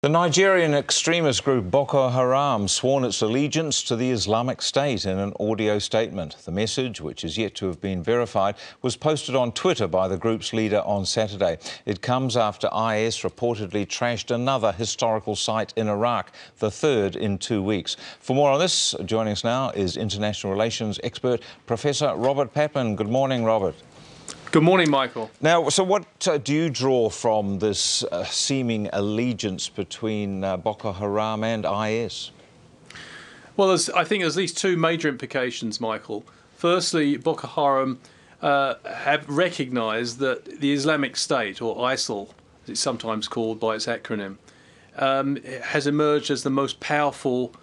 The Nigerian extremist group Boko Haram sworn its allegiance to the Islamic State in an audio statement. The message, which is yet to have been verified, was posted on Twitter by the group's leader on Saturday. It comes after IS reportedly trashed another historical site in Iraq, the third in 2 weeks. For more on this, joining us now is international relations expert Professor Robert Patman. Good morning, Robert. Good morning, Michael. Now, so what do you draw from this seeming allegiance between Boko Haram and IS? Well, I think there's at least two major implications, Michael. Firstly, Boko Haram have recognised that the Islamic State, or ISIL, as it's sometimes called by its acronym, has emerged as the most powerful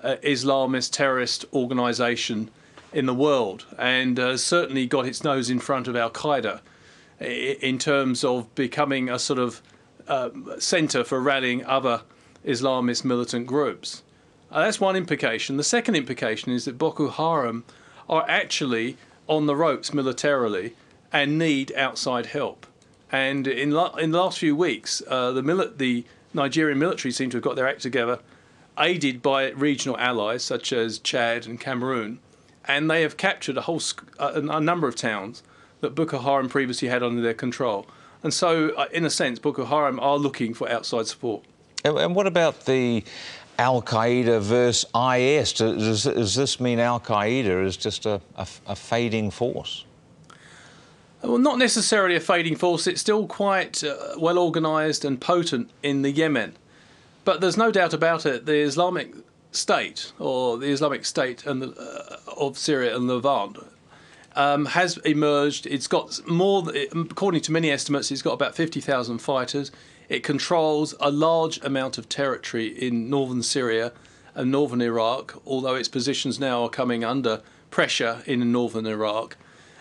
Islamist terrorist organisation in the world, and certainly got its nose in front of Al-Qaeda in terms of becoming a sort of centre for rallying other Islamist militant groups. That's one implication. The second implication is that Boko Haram are actually on the ropes militarily and need outside help. And in the last few weeks, the Nigerian military seem to have got their act together, aided by regional allies such as Chad and Cameroon. And they have captured a number of towns that Boko Haram previously had under their control. And so, in a sense, Boko Haram are looking for outside support. And what about the Al-Qaeda versus IS? Does this mean Al-Qaeda is just a fading force? Well, not necessarily a fading force. It's still quite well organised and potent in the Yemen. But there's no doubt about it, the Islamic State, or the Islamic State of Syria and Levant, has emerged. It's got more, according to many estimates, it's got about 50,000 fighters. It controls a large amount of territory in northern Syria and northern Iraq, although its positions now are coming under pressure in northern Iraq,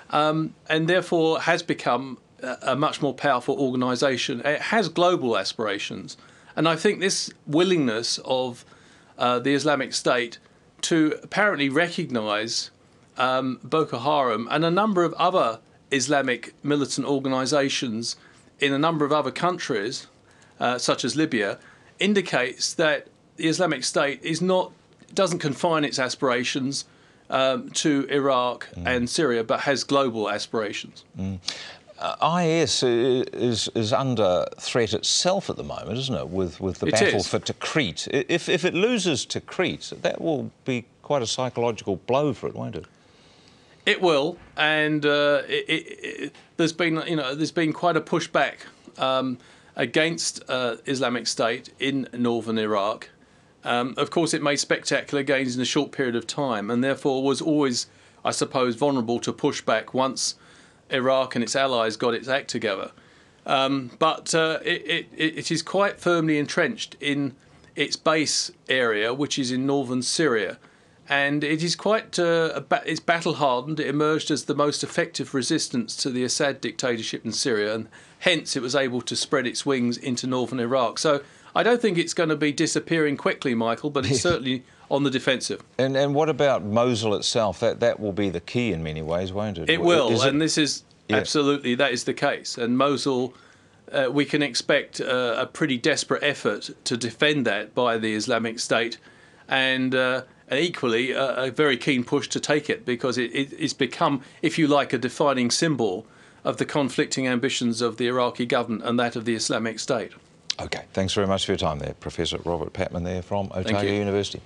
and therefore has become a much more powerful organisation. It has global aspirations, and I think this willingness of the Islamic State to apparently recognise Boko Haram and a number of other Islamic militant organisations in a number of other countries, such as Libya, indicates that the Islamic State doesn't confine its aspirations to Iraq and Syria, but has global aspirations. IS is under threat itself at the moment, isn't it, with the battle for Tikrit? If it loses Tikrit, that will be quite a psychological blow for it, won't it? It will, and there's been quite a pushback against Islamic State in northern Iraq. Of course, it made spectacular gains in a short period of time, and therefore was always, I suppose, vulnerable to pushback once Iraq and its allies got its act together. But it is quite firmly entrenched in its base area, which is in northern Syria. And it is quite, it's battle-hardened. It emerged as the most effective resistance to the Assad dictatorship in Syria, and hence it was able to spread its wings into northern Iraq. So I don't think it's going to be disappearing quickly, Michael, but it's certainly on the defensive. And what about Mosul itself? That will be the key in many ways, won't it? It will, and this is absolutely, that is the case. And Mosul, we can expect a pretty desperate effort to defend that by the Islamic State, and equally a very keen push to take it, because it's become, if you like, a defining symbol of the conflicting ambitions of the Iraqi government and that of the Islamic State. OK, thanks very much for your time there, Professor Robert Patman there from Otago University.